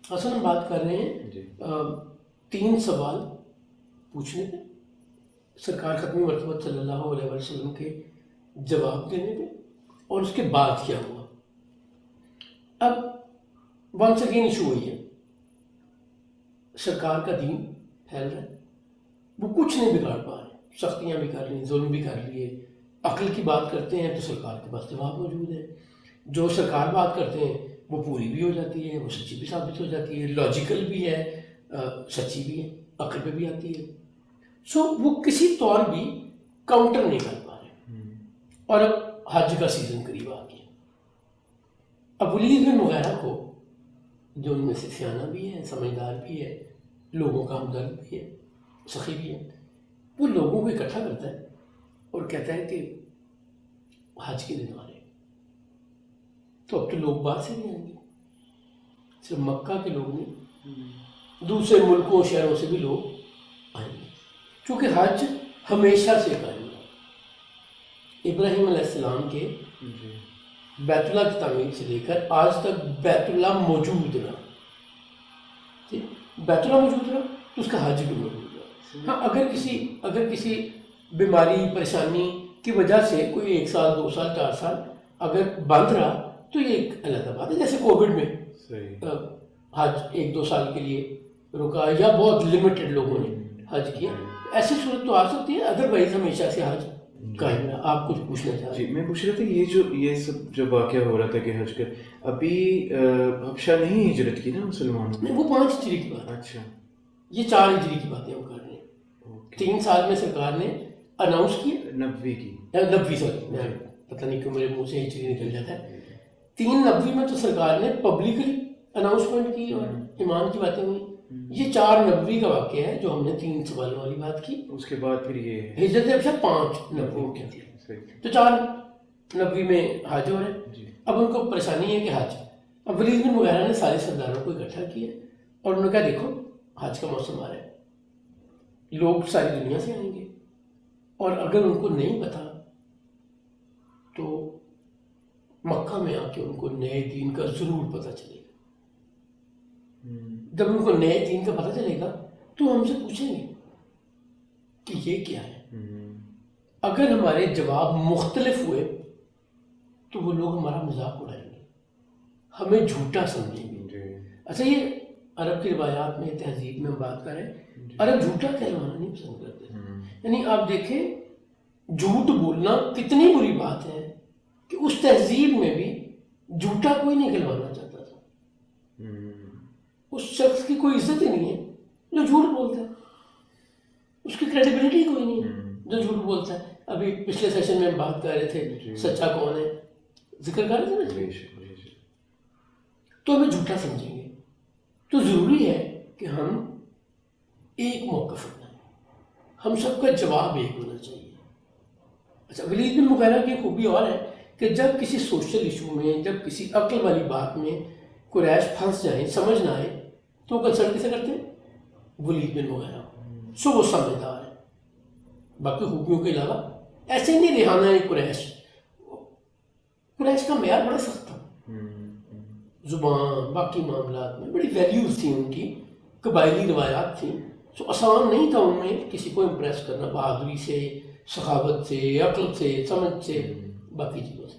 حسن ہم بات کر رہے ہیں جی 3 سوال پوچھنے پہ، سرکار ختم مرتبہ صلی اللہ علیہ وسلم کے جواب دینے پہ، اور اس کے بعد کیا ہوا. اب ونس اگین ایشو ہوئی ہے، سرکار کا دین پھیل رہا ہے، وہ کچھ نہیں بگاڑ پا رہے، سختیاں بھی کر لی، ظلم بھی کر لیے. عقل کی بات کرتے ہیں تو سرکار کے پاس جواب موجود ہے، جو سرکار بات کرتے ہیں وہ پوری بھی ہو جاتی ہے، وہ سچی بھی ثابت ہو جاتی ہے، لاجیکل بھی ہے، سچی بھی ہے، عقل پہ بھی آتی ہے. سو وہ کسی طور بھی کاؤنٹر نہیں کر پا رہے. اور اب حج کا سیزن قریب آ گیا. اب ولید بن مغیرہ کو، جو ان میں سے سیانہ بھی ہے، سمجھدار بھی ہے، لوگوں کا ہمدرد بھی ہے، سخی بھی ہے، وہ لوگوں کو اکٹھا کرتا ہے اور کہتا ہے کہ حج کے دن آ رہے ہیں، تو اب تو لوگ باہر سے بھی آئیں گے، صرف مکہ کے لوگ نہیں، دوسرے ملکوں شہروں سے بھی لوگ آئیں گے، چونکہ حج ہمیشہ سے قائم ہے. ابراہیم علیہ السلام کے بیت اللہ کی تعمیر سے لے کر آج تک بیت اللہ موجود رہا. بیت اللہ موجود رہا تو اس کا حج بھی موجود رہا. ہاں اگر کسی بیماری پریشانی کی وجہ سے کوئی 1 سال 2 سال 4 سال اگر بند رہا تو یہ ایک علیحدہ بات ہے. جیسے کووڈ میں حج 1-2 سال کے لیے رکا یا بہت لمیٹڈ لوگوں نے حج کیا، ایسی صورت تو آ سکتی ہے، ادروائز ہمیشہ سے حج قائم رہا. آپ کچھ پوچھنا چاہ رہے ہیں؟ جی میں پوچھ رہا تھا یہ سب جو واقعہ ہو رہا تھا کہ حج کا ابھی حبشہ نہیں ہجرت کی نا مسلمانوں نے؟ وہ 5 ہجری کی بات ہے. اچھا یہ 4 ہجری کی باتیں ہم کر رہے ہیں. 3 سال میں سرکار نے اناؤنس کیا، 90 کی 90 سوری، پتہ نہیں کیوں میرے منہ سے ہجری نکل جاتا ہے. 390 میں تو سرکار نے پبلکلی اناؤنسمنٹ کی اور ایمان کی باتیں ہوئی. یہ 490 کا واقعہ ہے جو ہم نے 3 سوالوں والی بات کی. اس کے بعد پھر یہ ہجرت حبشہ 590 کی تھی، تو 490 میں حج ہو رہے ہیں. اب ان کو پریشانی ہے کہ حج. اب ولید بن مغیرہ نے سارے سرداروں کو اکٹھا کیا اور انہوں نے کہا دیکھو حج کا موسم آ رہا ہے، لوگ ساری دنیا سے آئیں گے، اور اگر ان کو نہیں پتا تو مکہ میں آ کے ان کو نئے دین کا ضرور پتہ چلے گا. جب ان کو نئے دین کا پتہ چلے گا تو ہم سے پوچھیں گے کہ یہ کیا ہے. اگر ہمارے جواب مختلف ہوئے تو وہ لوگ ہمارا مذاق اڑائیں گے، ہمیں جھوٹا سمجھیں گے. اچھا یہ عرب کی روایات میں، تہذیب میں ہم بات کر رہے ہیں، عرب جھوٹا کہلوانا نہیں پسند کرتے. یعنی آپ دیکھیں جھوٹ بولنا کتنی بری بات ہے کہ اس تہذیب میں بھی جھوٹا کوئی نہیں کہلوانا چاہتا تھا. اس شخص کی کوئی عزت ہی نہیں ہے جو جھوٹ بولتا ہے، اس کی کریڈیبلٹی کوئی نہیں ہے جو جھوٹ بولتا ہے. ابھی پچھلے سیشن میں ہم بات کر رہے تھے سچا کون ہے، ذکر کر رہے تھے نا، تو ہمیں جھوٹا سمجھیں گے. تو ضروری ہے کہ ہم ایک موقف رکھنا ہے، ہم سب کا جواب ایک ہونا چاہیے. اچھا ولید بن مغیرہ کی خوبی اور ہے کہ جب کسی سوشل ایشو میں، جب کسی عقل والی بات میں قریش پھنس جائیں، سمجھ نہ آئے، تو کنسلٹ کسے کرتے ہیں؟ ولید بن مغیرہ. سو وہ سمجھدار ہے، باقی خوبیوں کے علاوہ ایسے نہیں ریحانہ ہے. قریش کا معیار بڑا سخت تھا، زبان باقی معاملات میں بڑی ویلیوز تھیں ان کی، قبائلی روایات تھیں. سو آسان نہیں تھا ان میں کسی کو امپریس کرنا بہادری سے، سخاوت سے، عقل سے، سمجھ سے، باقی چیزوں سے.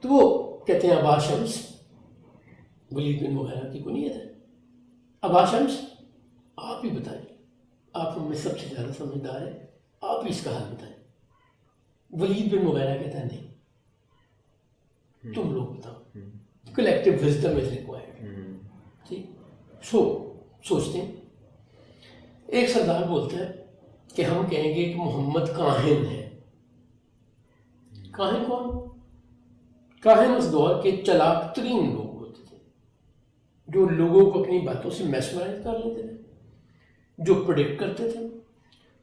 تو وہ کہتے ہیں ابا شمس، ولید بن مغیرہ کی کنیت ہے. ابا شمس آپ ہی بتائیں، آپ ہم میں سب سے زیادہ سمجھدار ہیں، آپ ہی اس کا حل بتائیں. ولید بن مغیرہ کہتا ہے نہیں، تم لوگ بتاؤ، کلیکٹیو وزڈم از ریکوائرڈ. ٹھیک، سوچتے ہیں. ایک سردار بولتا ہے کہ ہم کہیں گے کہ محمد کاہن ہے. کاہن کون؟ کاہن اس دور کے چلاک ترین لوگ ہوتے تھے، جو لوگوں کو اپنی باتوں سے میسمرائز کر لیتے تھے، جو پریڈکٹ کرتے تھے،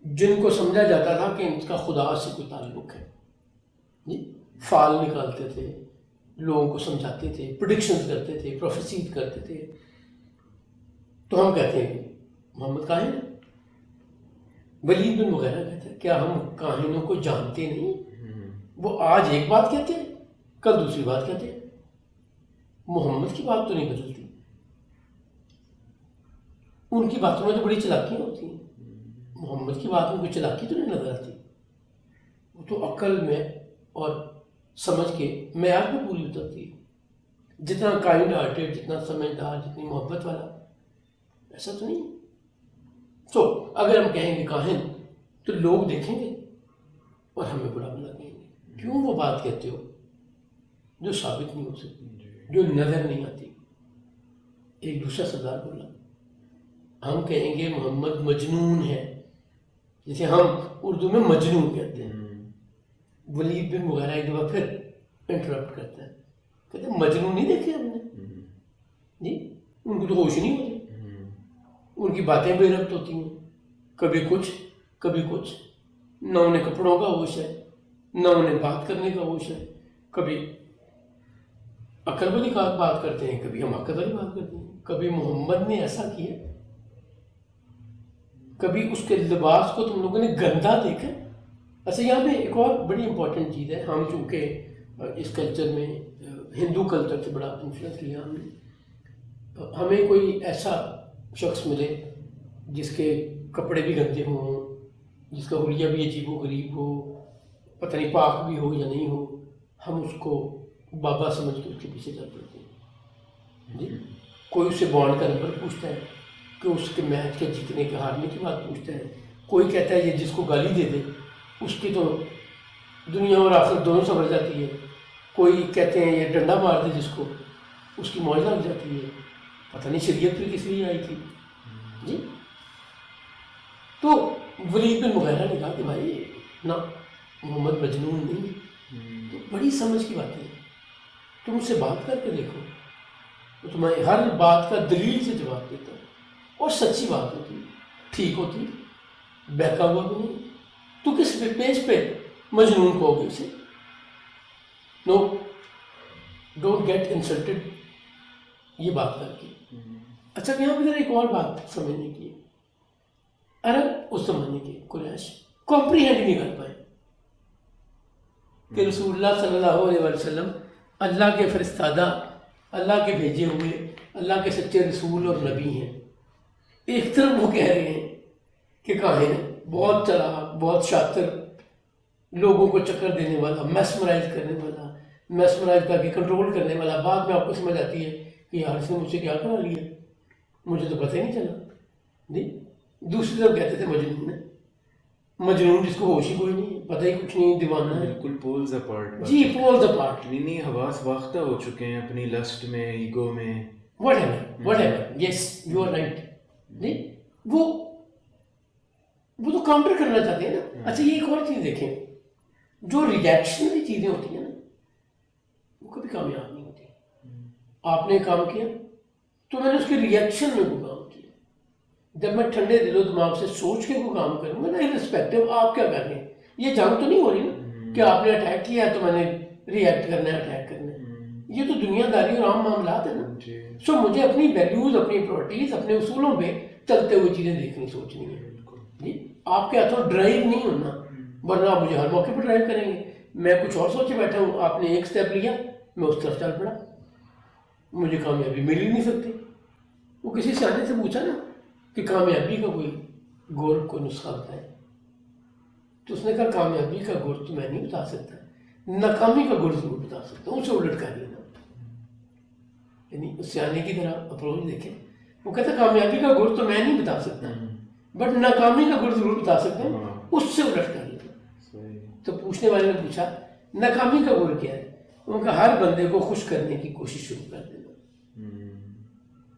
جن کو سمجھا جاتا تھا کہ ان کا خدا سے کوئی تعلق ہے. فال نکالتے تھے، لوگوں کو سمجھاتے تھے، پریڈکشنز کرتے تھے، پروفیسیز کرتے تھے. تو ہم کہتے ہیں کہ محمد کاہن ہے. ولید بن مغیرہ کہتا ہے کیا ہم کاہنوں کو جانتے نہیں؟ وہ آج ایک بات کہتے ہیں، کل دوسری بات کہتے ہیں. محمد کی بات تو نہیں بدلتی، ان کی باتوں میں تو بڑی چلاکیاں ہوتی ہیں، محمد کی بات میں کوئی چلاکی تو نہیں نظر آتی، وہ تو عقل میں اور سمجھ کے معیار میں پوری اترتی ہے، جتنا کائنڈ ہارٹیڈ، جتنا سمجھدار، جتنی محبت والا، ایسا تو نہیں۔ تو اگر ہم کہیں گے کاہن تو لوگ دیکھیں گے اور ہمیں برا بلا کہیں گے، کیوں وہ بات کہتے ہو جو ثابت نہیں ہو سکتی، جو نظر نہیں آتی۔ ایک دوسرا سردار بولا ہم کہیں گے محمد مجنون ہے، جسے ہم اردو میں مجنون کہتے ہیں۔ ولید بن مغیرہ ایک دفعہ پھر انٹرپٹ کرتا ہے، کہتے ہیں مجنون نہیں دیکھے ہم نے جی، ان کو تو ہوش نہیں ہوتی، ان کی باتیں بے ربط ہوتی ہیں، کبھی کچھ کبھی کچھ، نہ انہیں کپڑوں کا ہوش ہے، نہ انہیں بات کرنے کا ہوش ہے، کبھی عقل والی بات کرتے ہیں، کبھی ہم عقل والی بات کرتے ہیں۔ کبھی محمد نے ایسا کیا، کبھی اس کے لباس کو تم لوگوں نے گندا دیکھا۔ اچھا یہاں پہ ایک اور بڑی امپورٹنٹ چیز ہے، ہم چونکہ اس کلچر میں ہندو کلچر سے بڑا انفلوئنس لیا ہم نے، ہمیں کوئی ایسا شخص ملے جس کے کپڑے بھی گندے ہوں، جس کا حلیہ بھی عجیب و غریب ہو، پتہ نہیں پاک بھی ہو یا نہیں ہو، ہم اس کو بابا سمجھ کے اس کے پیچھے چل پڑتے ہیں جی۔ کوئی اس سے بانڈ کا نمبر پوچھتا ہے، کوئی اس کے میچ کے جیتنے کے ہارنے کی بات پوچھتا ہے، کوئی کہتا ہے یہ جس کو گالی دے دے اس کی تو دنیا اور آخرت دونوں سمجھ جاتی ہے، کوئی کہتے ہیں یہ ڈنڈا مار دے جس کو اس کی موج لگ جاتی ہے، پتہ نہیں شریعت پھر کس لیے آئی تھی جی۔ تو ولید بن مغیرہ نے کہا کہ بھائی نہ، محمد مجنون نہیں، تو بڑی سمجھ کی بات ہے، تم اس سے بات کر کے دیکھو، تو تمہیں ہر بات کا دلیل سے جواب دیتا ہے، اور سچی بات ہوتی، ٹھیک ہوتی، بہکا ہوا بھی نہیں۔ تو کس پیج پہ مجنون کو ہوگی اسے؟ نو، ڈونٹ گیٹ انسلٹڈ یہ بات کر کے۔ اچھا یہاں پہ ذرا ایک اور بات سمجھنے کی ہے، عرب اس زمانے کے قریش کمپریہینڈ نہیں کر پائے کہ رسول اللہ صلی اللہ علیہ وسلم اللہ کے فرستادہ، اللہ کے بھیجے ہوئے، اللہ کے سچے رسول اور نبی ہیں۔ ایک طرف وہ کہہ رہے ہیں کہ کاہن ہے، بہت چلاک، بہت شاطر، لوگوں کو چکر دینے والا، میسمرائز کرنے والا، میسمرائز کر کے کنٹرول کرنے والا، بعد میں آپ کو سمجھ آتی ہے کہ یار اس نے مجھ سے کیا کرا لیا، مجھے تو پتہ ہی نہیں چلا جی۔ دوسری طرف کہتے تھے مجنون ہے، مجنون جس کو ہوش ہی کوئی نہیں، پتہ ہی کچھ نہیں، دیوانہ ہے بالکل پولز اپارٹ جی، پولز اپارٹ، نہیں حواس واختہ ہو چکے ہیں اپنی لسٹ میں، ایگو میں، whatever, yes you are right جی۔ وہ تو کاؤنٹر کرنا چاہتے ہیں نا۔ اچھا یہ ایک اور چیز دیکھیں، جو ریجیکشنری چیزیں ہوتی ہیں نا وہ کبھی کامیاب نہیں ہوتی۔ آپ نے کام کیا تو میں نے اس کے ریئیکشن میں کوئی کام کیا، جب میں ٹھنڈے دل و دماغ سے سوچ کے کوئی کام کروں گا نا، irrespective آپ کیا کر رہے ہیں، یہ جنگ تو نہیں ہو رہی نا کہ آپ نے اٹیک کیا ہے تو میں نے ریئیکٹ کرنا ہے، اٹیک کرنا ہے، یہ تو دنیا داری اور عام معاملات ہیں نا۔ سو مجھے اپنی ویلیوز، اپنی پرائرٹیز، اپنے اصولوں پہ چلتے ہوئے چیزیں دیکھنی، سوچنی ہے جی۔ آپ کے ہاتھوں ڈرائیو نہیں ہونا، ورنہ آپ مجھے ہر موقع پہ ڈرائیو کریں گے، میں کچھ اور سوچے بیٹھا ہوں، آپ نے ایک سٹیپ لیا، میں اس طرف چل پڑا، مجھے کامیابی مل ہی نہیں سکتی۔ وہ کسی سیانے سے پوچھا نا کہ کامیابی کا کوئی گول، کوئی نسخہ بتائے، تو اس نے کہا کامیابی کا گول تو میں نہیں بتا سکتا، ناکامی کا گول ضرور بتا سکتا ہوں، اسے الٹ کر لینا، یعنی اس سیانے کی طرح اپروچ دیکھیں۔ وہ کہتا کامیابی کا گول تو میں نہیں بتا سکتا، بٹ ناکامی کا گول ضرور بتا سکتا ہوں، اس سے الٹ کر لینا۔ تو پوچھنے والے نے پوچھا ناکامی کا گول کیا ہے؟ ان کا ہر بندے کو خوش کرنے کی کوشش شروع کر دینا۔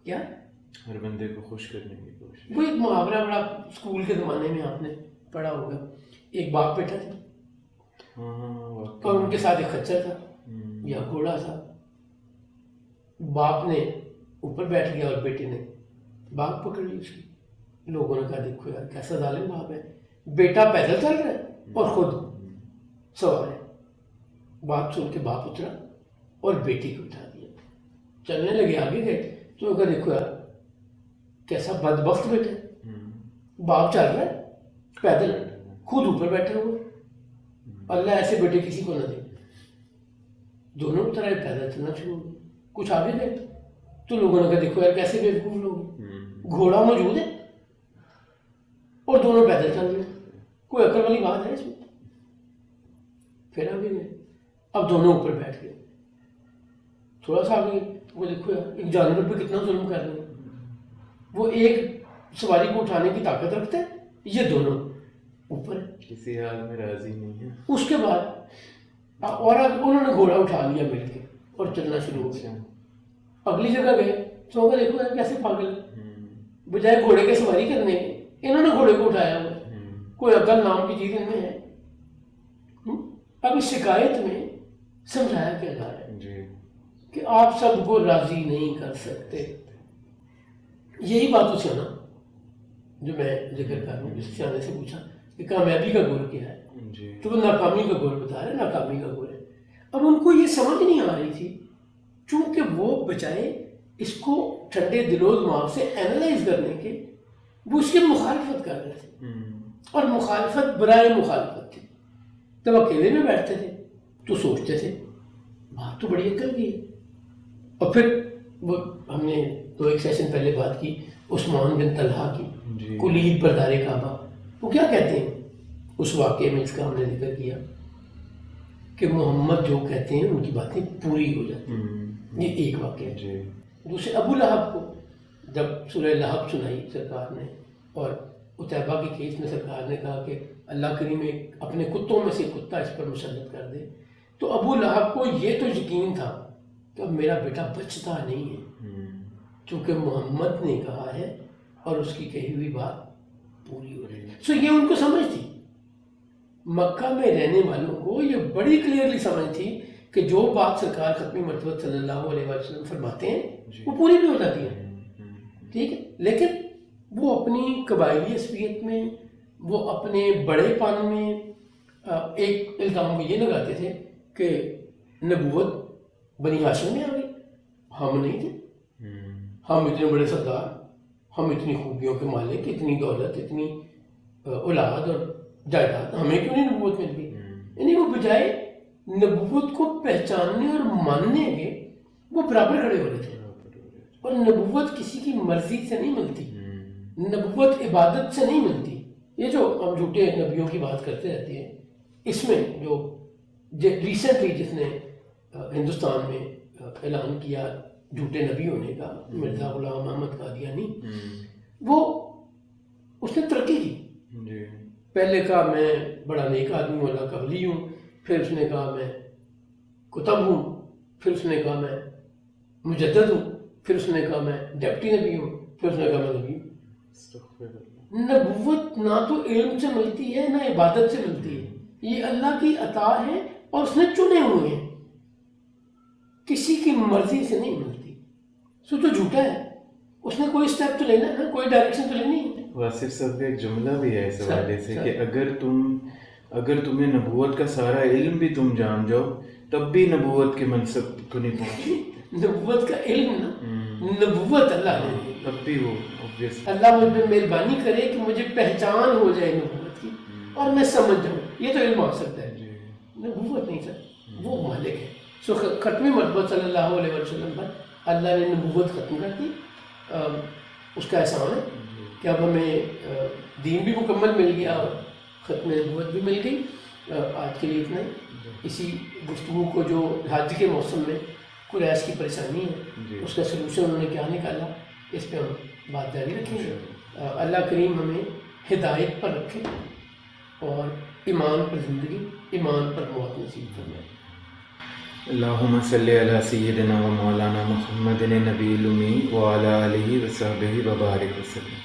کیا؟ ہر بندے کو خوش کرنے کی کوشش۔ وہ ایک محاورہ بڑا اسکول کے زمانے میں آپ نے پڑھا ہوگا، ایک باپ بیٹا تھا اور ان کے ساتھ ایک خچر تھا یا گھوڑا تھا، باپ نے اوپر بیٹھ گیا اور بیٹے نے باغ پکڑ لی اس کی۔ لوگوں نے کہا دیکھو یار کیسا ظالم باپ ہے، بیٹا پیدل چل رہا ہے اور خود سوار ہے۔ بات سن کے باپ اترا اور بیٹی کو اٹھا دیا، چلنے لگے، آگے گئے تو کہا دیکھو یار کیسا بدبخت بیٹا ہے، باپ چل رہا ہے پیدل، خود اوپر بیٹھے ہوئے، اللہ ایسے بیٹے کسی کو نہ دے۔ دونوں طرح پیدل چلنا شروع ہو گئے، کچھ آگے گئے تو لوگوں نے کہا دیکھو یار کیسے بیوقوف لوگ ہیں، گھوڑا موجود ہے اور دونوں پیدل چل رہے ہیں، کوئی عقل والی بات ہے اس میں؟ پھر آگے گئے، اب دونوں اوپر بیٹھ گئے، تھوڑا سا آگے وہ دیکھو یار ایک جانور پہ کتنا ظلم کر رہے ہیں، وہ ایک سواری کو اٹھانے کی طاقت رکھتا ہے، یہ دونوں اوپر ہے، کسی حال میں راضی نہیں ہے. اس کے بعد اور انہوں نے گھوڑا اٹھا لیا مل کے اور چلنا شروع ہو گیا. اگلی جگہ گئے تو کہ دیکھو یار کیسے پاگل ہے، بجائے گھوڑے کی سواری کرنے کے انہوں نے گھوڑے کو اٹھایا ہوا ہے، کوئی عقل نام کی چیز ان میں ہے. اب اس شکایت میں سمجھایا کیا جا رہا ہے کہ آپ سب کو راضی نہیں کر سکتے. یہی بات اس نا جو میں ذکر کر رہا ہوں، جس سیانے سے پوچھا کہ کامیابی کا گول کیا ہے، تو وہ ناکامی کا گول بتا رہے، ناکامی کا گول ہے. اب ان کو یہ سمجھ نہیں آ رہی تھی، چونکہ وہ بجائے اس کو ٹھنڈے دل و دماغ سے اینالائز کرنے کے وہ اس کی مخالفت کر رہے تھے، اور مخالفت برائے مخالفت تھی. جب اکیلے میں بیٹھتے تھے تو سوچتے تھے بات تو بڑی عقل کی ہے. اور پھر وہ ہم نے تو ایک سیشن پہلے بات کی عثمان بن طلحہ کی، کلید بردار کعبہ، وہ کیا کہتے ہیں اس واقعے میں، اس کا ہم نے ذکر کیا کہ محمد جو کہتے ہیں ان کی باتیں پوری ہو جاتی ہیں. یہ ایک واقعہ ہے. دوسرے ابو لہب کو جب سورہ لہب سنائی سرکار نے، اور اتیبہ کے کیس میں سرکار نے کہا کہ اللہ کریم اپنے کتوں میں سے کتا اس پر مسلط کر دے، تو ابو لہب کو یہ تو یقین تھا کہ اب میرا بیٹا بچتا نہیں ہے، چونکہ محمد نے کہا ہے اور اس کی کہی ہوئی بات پوری ہو رہی ہے. سو یہ ان کو سمجھ تھی، مکہ میں رہنے والوں کو یہ بڑی کلیئرلی سمجھ تھی کہ جو بات سرکار ختمی مرتبہ صلی اللہ علیہ وسلم فرماتے ہیں وہ پوری بھی ہو جاتی ہے. ٹھیک ہے، لیکن وہ اپنی قبائلی عصبیت میں، وہ اپنے بڑے پن میں ایک الزام یہ لگاتے تھے کہ نبوت بنی ہاشم میں آ گئی، ہم نہیں تھے، ہم اتنے بڑے سردار، ہم اتنی خوبیوں کے مالک، اتنی دولت، اتنی اولاد اور جائیداد، ہمیں کیوں نہیں نبوت مل گئی. یعنی وہ بجائے نبوت کو پہچاننے اور ماننے کے وہ برابر کھڑے ہو رہے تھے. اور نبوت کسی کی مرضی سے نہیں ملتی، نبوت عبادت سے نہیں ملتی. یہ جو ہم جھوٹے نبیوں کی بات کرتے رہتے ہیں، اس میں جو ریسنٹلی جس نے ہندوستان میں اعلان کیا جھوٹے نبی ہونے کا، مرزا غلام احمد قادیانی، وہ اس نے ترقی کی. پہلے کہا میں بڑا نیک آدمی ہوں، اللہ کا ولی ہوں، پھر اس نے کہا میں کتب ہوں، پھر اس نے کہا میں مجدد ہوں، پھر اس نے کہا میں ڈپٹی نبی ہوں، پھر اس نے کہا میں نبی ہوں. نبوت نہ تو علم سے ملتی ہے نہ عبادت سے ملتی ہے، یہ اللہ کی عطا ہے اور اس نے چنے ہوئے ہیں، کسی کی مرضی سے نہیں ملتی. سو جو جھوٹا ہے اس نے کوئی اسٹیپ تو لینا ہے، کوئی ڈائریکشن تو لینی ہے. واصف صاحب کا ایک جملہ بھی ہے اس حوالے سے کہ اگر تمہیں نبوت کا سارا علم بھی تم جان جاؤ تب بھی نبوت کے منصب کو نہیں پہنچی. نبوت کا علم نا، نبوت اللہ نے، تب بھی وہ اللہ مجھ پہ مہربانی کرے کہ مجھے پہچان ہو جائے نبوت کی اور میں سمجھ جاؤں، یہ تو علم آ سکتا ہے، نبوت نہیں سر، وہ مالک ہے. سو ختمی مرتبہ صلی اللہ علیہ وسلم پر اللہ نے نبوت ختم کر دی. اس کا احسان ہے کہ اب ہمیں دین بھی مکمل مل گیا اور ختم نبوت بھی مل گئی. آج کے لیے اتنا ہی. اسی گفتگو کو جو حج کے موسم میں قریش کی پریشانی ہے اس کا سلوشن انہوں نے کیا نکالا، اس پہ ہم بات جاری رکھیں گے. اللہ کریم ہمیں ہدایت پر رکھے اور ایمان پر زندگی، ایمان پر موت نصیب فرمائے. اللہم صلی علی سیدنا و مولانا محمد نبی الامی وعلی آلہ وصحبہ وبارک وسلم.